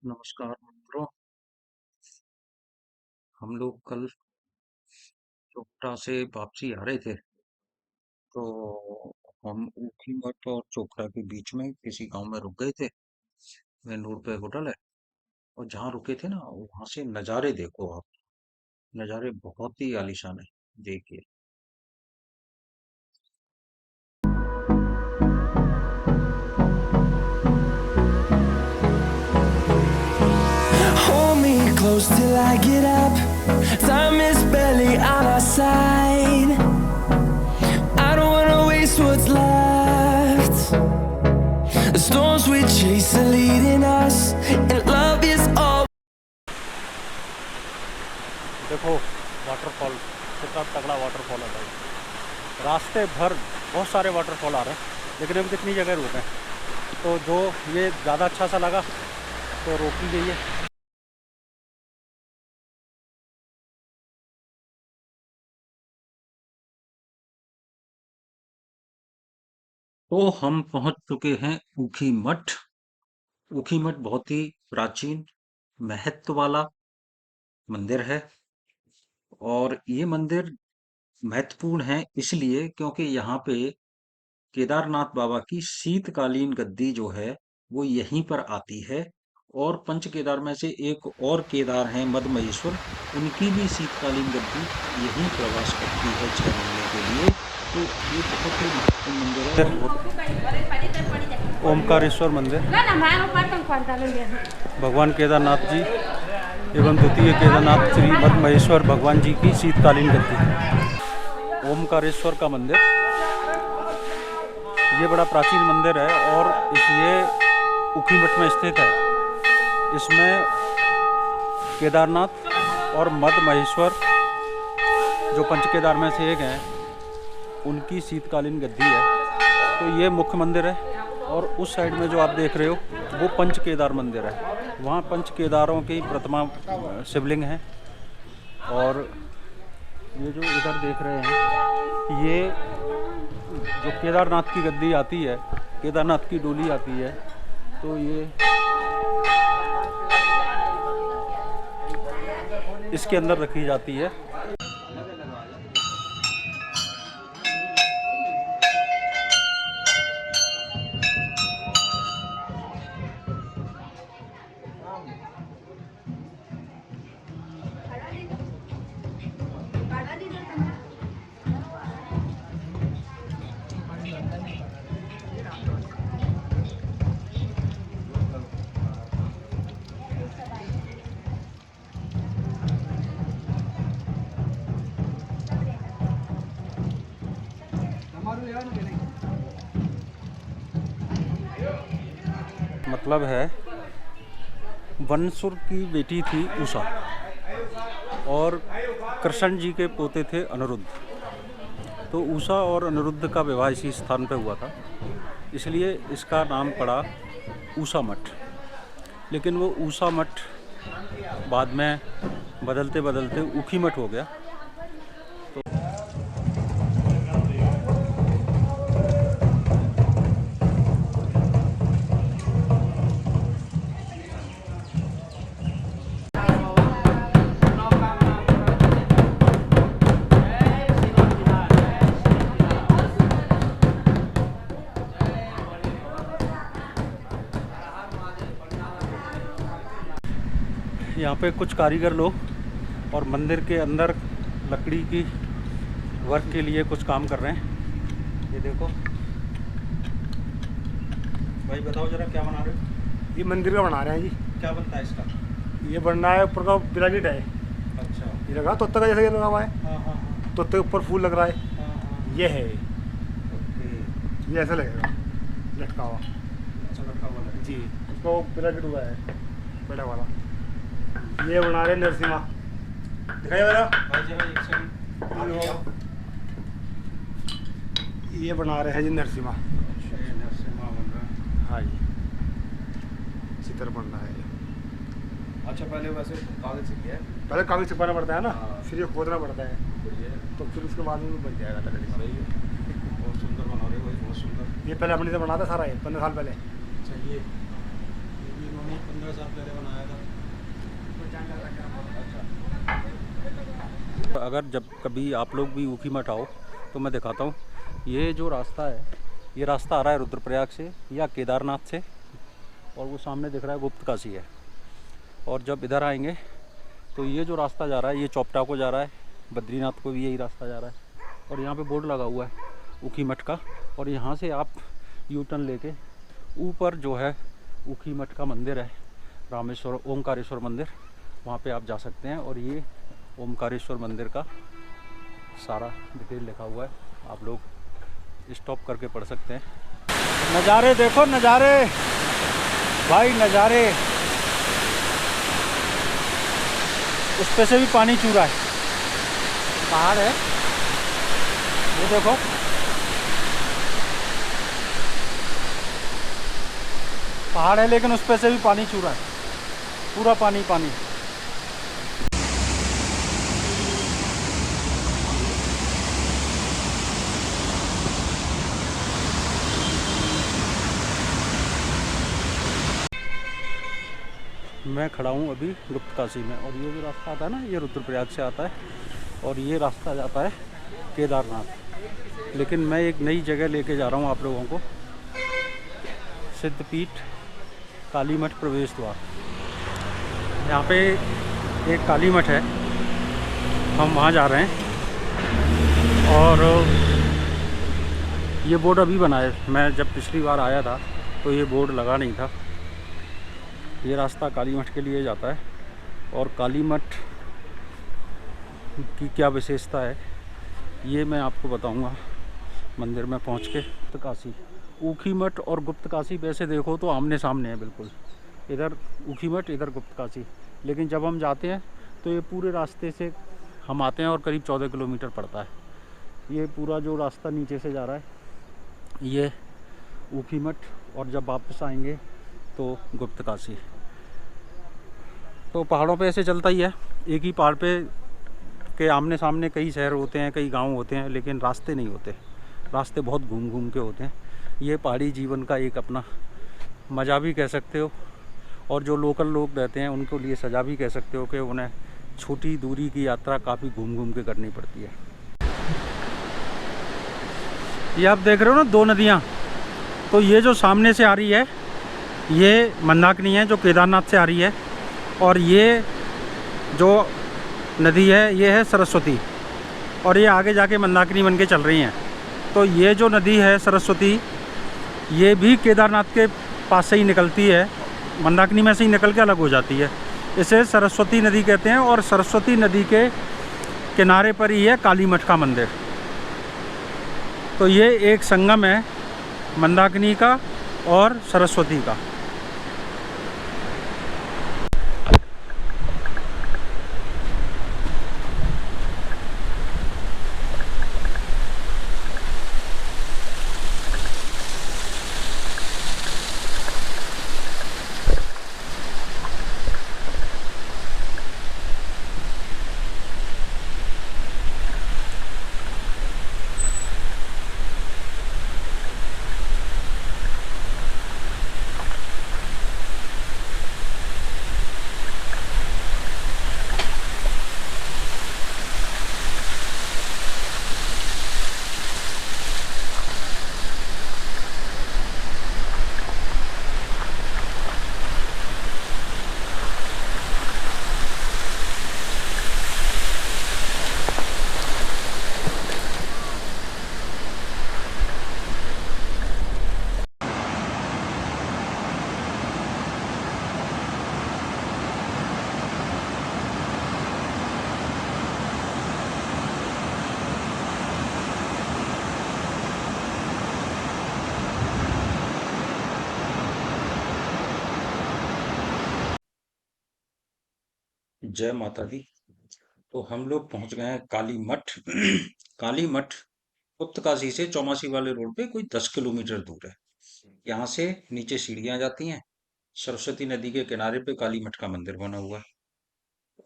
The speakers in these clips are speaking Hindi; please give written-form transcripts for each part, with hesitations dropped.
नमस्कार मित्रों। हम लोग कल चोपटा से वापसी आ रहे थे, तो हम ऊखीमठ और चोपटा के बीच में किसी गांव में रुक गए थे। मेन रोड पे होटल है, और जहाँ रुके थे ना, वहां से नज़ारे देखो आप। नज़ारे बहुत ही आलीशान है, देखिए। Hold me close till I get up. Time is barely on our side. I don't wanna waste what's left. The storms we chase are leading us, and love is all. देखो वाटरफॉल कितना तगड़ा वाटरफॉल है भाई। रास्ते भर बहुत सारे वाटरफॉल आ रहे हैं, लेकिन हम कितनी जगह रुके हैं, तो जो ये ज़्यादा अच्छा सा लगा तो रोकी गई है। तो हम पहुंच चुके हैं ऊखीमठ। ऊखीमठ बहुत ही प्राचीन महत्व वाला मंदिर है, और ये मंदिर महत्वपूर्ण है इसलिए क्योंकि यहाँ पे केदारनाथ बाबा की शीतकालीन गद्दी जो है वो यहीं पर आती है। और पंच केदार में से एक और केदार हैं मदमहेश्वर, उनकी भी शीतकालीन गद्दी यहीं प्रवास करती है 6 महीने के लिए। तो ये बहुत ही महत्वपूर्ण मंदिर है और बहुत ओमकारेश्वर मंदिर, भगवान केदारनाथ जी एवं द्वितीय केदारनाथ श्री मदमहेश्वर भगवान जी की शीतकालीन गद्दी। ओमकारेश्वर का मंदिर ये बड़ा प्राचीन मंदिर है, और ये ऊखीमठ में स्थित है। इसमें केदारनाथ और मदमहेश्वर जो पंच केदार में से एक हैं, उनकी शीतकालीन गद्दी है। तो ये मुख्य मंदिर है, और उस साइड में जो आप देख रहे हो वो पंच केदार मंदिर है। वहाँ पंच केदारों की प्रतिमा शिवलिंग है। और ये जो इधर देख रहे हैं, ये जो केदारनाथ की गद्दी आती है, केदारनाथ की डोली आती है, तो ये इसके अंदर रखी जाती है। मतलब है, वनसुर की बेटी थी उषा, और कृष्ण जी के पोते थे अनिरुद्ध। तो उषा और अनिरुद्ध का विवाह इसी स्थान पर हुआ था, इसलिए इसका नाम पड़ा उषा मठ। लेकिन वो उषा मठ बाद में बदलते बदलते ऊखीमठ हो गया। यहाँ पे कुछ कारीगर लोग और मंदिर के अंदर लकड़ी की वर्क के लिए कुछ काम कर रहे हैं। ये देखो भाई, बताओ जरा क्या बना रहे हो? ये मंदिर का बना रहे हैं जी। क्या बनता है इसका? ये बनना है, ऊपर का पिरामिड है। अच्छा। ये लगा तोते का, जैसे ये लगा हुआ है, हाँ हाँ हाँ तोते के ऊपर फूल लग रहा है। हाँ हाँ। ये है, ओके। ये ऐसा लगेगा लटका हुआ। अच्छा, लटका हुआ है जी, उसको पिरामिड हुआ है बड़ा वाला। ये बना रहे नरसिम्हा, दिखाइए मेरा। भाई जरा एक सेकंड आगे आओ। ये बना रहे हैं जी नरसिम्हा। अच्छा, ये नरसिम्हा बन रहा है। हाँ जी, चित्र बन रहा है ये। अच्छा, पहले वैसे कागज से किया है? पहले कागज छिपाना पड़ता है ना, हाँ। फिर ये खोदना पड़ता है, तो फिर उसके बाद में बन जाएगा लकड़ी का। सही है, बहुत सुंदर बना रहे हो भाई, बहुत सुंदर। ये पहले अपने से बना था सारा, ये 15 साल पहले। अच्छा, ये भी इन्होंने 15 साल अगर जब कभी आप लोग भी ऊखीमठ आओ तो मैं दिखाता हूँ। ये जो रास्ता है, ये रास्ता आ रहा है रुद्रप्रयाग से या केदारनाथ से, और वो सामने दिख रहा है गुप्त काशी है। और जब इधर आएंगे तो ये जो रास्ता जा रहा है ये चौपटा को जा रहा है, बद्रीनाथ को भी यही रास्ता जा रहा है। और यहाँ पे बोर्ड लगा हुआ है ऊखीमठ का, और यहाँ से आप यू टर्न लेके ऊपर जो है ऊखीमठ का मंदिर है, रामेश्वर ओमकारेश्वर मंदिर, वहाँ पे आप जा सकते हैं। और ये ओमकारेश्वर मंदिर का सारा डिटेल लिखा हुआ है, आप लोग स्टॉप करके पढ़ सकते हैं। नज़ारे देखो, नज़ारे भाई, नज़ारे। उस पे से भी पानी चू रहा है, पहाड़ है ये देखो। पहाड़ है लेकिन उस पे से भी पानी चू रहा है, पूरा पानी पानी। मैं खड़ा हूँ अभी गुप्त काशी में, और ये जो रास्ता आता है ना, ये रुद्रप्रयाग से आता है, और ये रास्ता जाता है केदारनाथ। लेकिन मैं एक नई जगह लेके जा रहा हूँ आप लोगों को, सिद्धपीठ काली मठ प्रवेश द्वार। यहाँ पे एक काली मठ है, हम वहाँ जा रहे हैं। और ये बोर्ड अभी बना है, मैं जब पिछली बार आया था तो ये बोर्ड लगा नहीं था। ये रास्ता काली मठ के लिए जाता है, और काली मठ की क्या विशेषता है ये मैं आपको बताऊंगा मंदिर में पहुंच के। गुप्त काशी, ऊखीमठ और गुप्त काशी वैसे देखो तो आमने सामने है बिल्कुल, इधर ऊखीमठ इधर गुप्त काशी। लेकिन जब हम जाते हैं तो ये पूरे रास्ते से हम आते हैं और करीब 14 किलोमीटर पड़ता है। ये पूरा जो रास्ता नीचे से जा रहा है ये ऊखीमठ, और जब वापस आएंगे तो गुप्त काशी। तो पहाड़ों पे ऐसे चलता ही है, एक ही पहाड़ पे के आमने सामने कई शहर होते हैं, कई गांव होते हैं, लेकिन रास्ते नहीं होते। रास्ते बहुत घूम घूम के होते हैं। ये पहाड़ी जीवन का एक अपना मज़ा भी कह सकते हो, और जो लोकल लोग रहते हैं उनके लिए सज़ा भी कह सकते हो कि उन्हें छोटी दूरी की यात्रा काफ़ी घूम घूम के करनी पड़ती है। ये आप देख रहे हो ना दो नदियाँ, तो ये जो सामने से आ रही है ये मंदाकिनी है जो केदारनाथ से आ रही है, और ये जो नदी है ये है सरस्वती, और ये आगे जाके मंदाकिनी बन के चल रही हैं। तो ये जो नदी है सरस्वती, ये भी केदारनाथ के पास से ही निकलती है, मंदाकिनी में से ही निकल के अलग हो जाती है। इसे सरस्वती नदी कहते हैं, और सरस्वती नदी के किनारे पर ही है काली मठ का मंदिर। तो ये एक संगम है मंदाकिनी का और सरस्वती का। जय माता दी। तो हम लोग पहुंच गए हैं काली मठ। काली मठ गुप्त काशी से चौमासी वाले रोड पे कोई 10 किलोमीटर दूर है। यहाँ से नीचे सीढ़ियां जाती हैं, सरस्वती नदी के किनारे पे काली मठ का मंदिर बना हुआ है।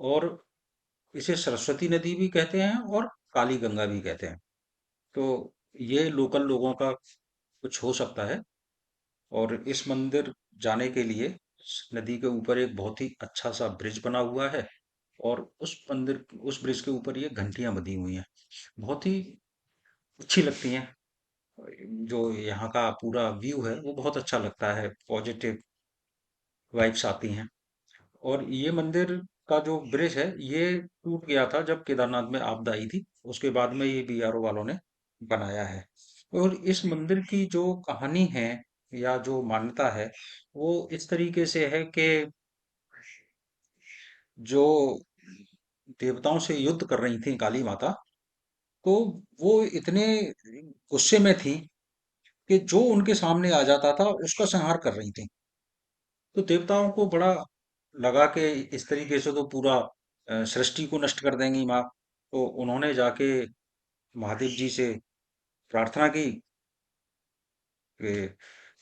और इसे सरस्वती नदी भी कहते हैं और काली गंगा भी कहते हैं। तो ये लोकल लोगों का कुछ हो सकता है। और इस मंदिर जाने के लिए नदी के ऊपर एक बहुत ही अच्छा सा ब्रिज बना हुआ है और उस ब्रिज के ऊपर ये घंटियां बंधी हुई हैं, बहुत ही अच्छी लगती हैं। जो यहाँ का पूरा व्यू है वो बहुत अच्छा लगता है, पॉजिटिव वाइब्स आती हैं। और ये मंदिर का जो ब्रिज है ये टूट गया था जब केदारनाथ में आपदा आई थी, उसके बाद में ये बीआरओ वालों ने बनाया है। और इस मंदिर की जो कहानी है या जो मान्यता है वो इस तरीके से है कि जो देवताओं से युद्ध कर रही थी काली माता, तो वो इतने गुस्से में थी कि जो उनके सामने आ जाता था उसका संहार कर रही थी। तो देवताओं को बड़ा लगा कि इस तरीके से तो पूरा सृष्टि को नष्ट कर देंगी माँ। तो उन्होंने जाके महादेव जी से प्रार्थना की कि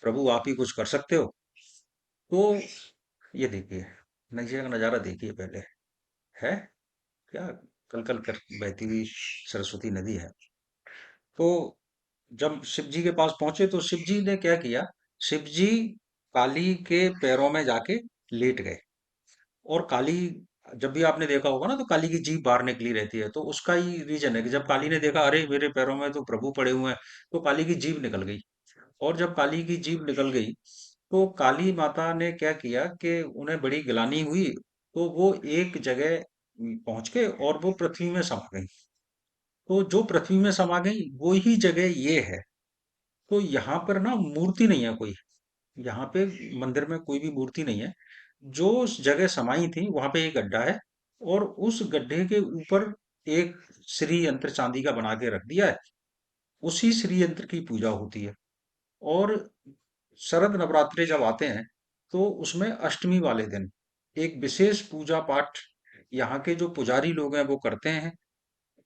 प्रभु आप ही कुछ कर सकते हो। तो ये देखिए, नीचे का नजारा देखिए पहले, है क्या, कल कल कर बहती हुई सरस्वती नदी है। तो जब शिव जी के पास पहुंचे तो शिव जी ने क्या किया, शिव जी काली के पैरों में जाके लेट गए। और काली, जब भी आपने देखा होगा ना तो काली की जीभ बाहर निकली रहती है, तो उसका ही रीजन है कि जब काली ने देखा अरे मेरे पैरों में तो प्रभु पड़े हुए हैं, तो काली की जीभ निकल गई। और जब काली की जीभ निकल गई तो काली माता ने क्या किया कि उन्हें बड़ी गिलानी हुई, तो वो एक जगह पहुंच के और वो पृथ्वी में समा गई। तो जो पृथ्वी में समा गई वो ही जगह ये है। तो यहाँ पर ना मूर्ति नहीं है कोई, यहाँ पे मंदिर में कोई भी मूर्ति नहीं है। जो उस जगह समाई थी वहां पे एक गड्ढा है, और उस गड्ढे के ऊपर एक श्री यंत्र चांदी का बना के रख दिया है। उसी श्री यंत्र की पूजा होती है। और शरद नवरात्रे जब आते हैं तो उसमें अष्टमी वाले दिन एक विशेष पूजा पाठ यहाँ के जो पुजारी लोग हैं वो करते हैं,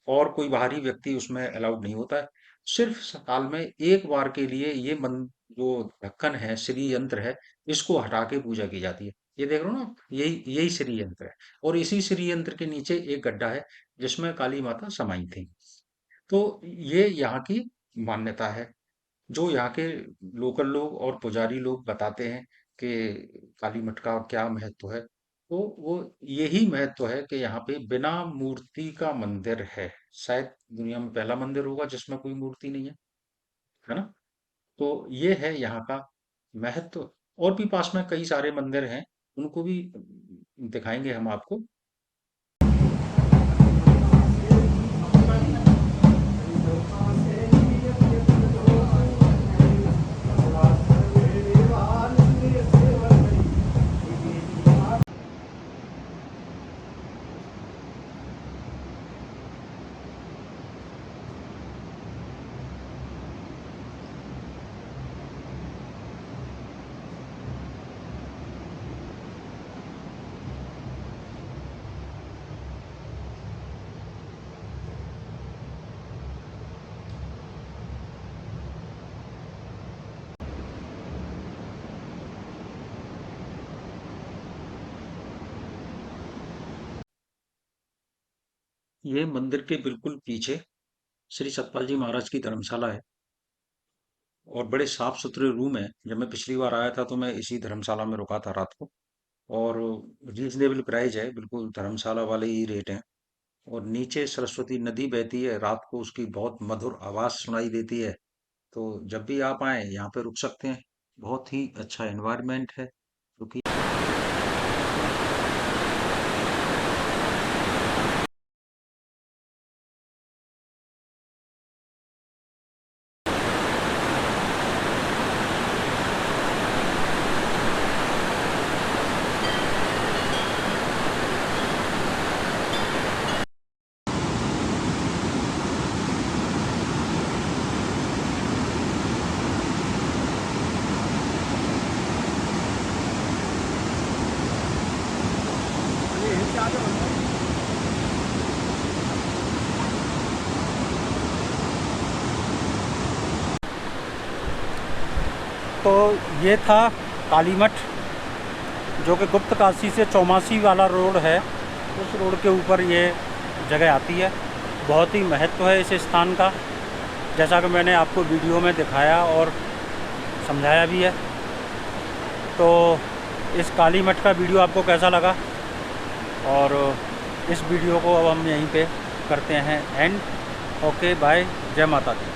और कोई बाहरी व्यक्ति उसमें अलाउड नहीं होता है। सिर्फ साल में एक बार के लिए ये मन, जो ढक्कन है, श्री यंत्र है, इसको हटा के पूजा की जाती है। ये देख रहे हो ना आप? यही यही श्री यंत्र है। और इसी श्री यंत्र के नीचे एक गड्ढा है जिसमें काली माता समाई थी। तो ये यहाँ की मान्यता है, जो यहाँ के लोकल लोग और पुजारी लोग बताते हैं कि काली मठ का क्या महत्व है। तो वो यही महत्व है कि यहाँ पे बिना मूर्ति का मंदिर है। शायद दुनिया में पहला मंदिर होगा जिसमें कोई मूर्ति नहीं है ना? तो ये है यहाँ का महत्व। और भी पास में कई सारे मंदिर हैं, उनको भी दिखाएंगे हम आपको। ये मंदिर के बिल्कुल पीछे श्री सतपाल जी महाराज की धर्मशाला है, और बड़े साफ सुथरे रूम है। जब मैं पिछली बार आया था तो मैं इसी धर्मशाला में रुका था रात को। और रीजनेबल प्राइस है, बिल्कुल धर्मशाला वाले ही रेट हैं। और नीचे सरस्वती नदी बहती है, रात को उसकी बहुत मधुर आवाज सुनाई देती है। तो जब भी आप आए यहाँ पे रुक सकते हैं, बहुत ही अच्छा एनवायरनमेंट है। क्योंकि तो ये था काली मठ, जो कि गुप्त काशी से चौमासी वाला रोड है, उस रोड के ऊपर ये जगह आती है। बहुत ही महत्व है इस स्थान का, जैसा कि मैंने आपको वीडियो में दिखाया और समझाया भी है। तो इस काली मठ का वीडियो आपको कैसा लगा, और इस वीडियो को अब हम यहीं पे करते हैं एंड। ओके बाय, जय माता दी।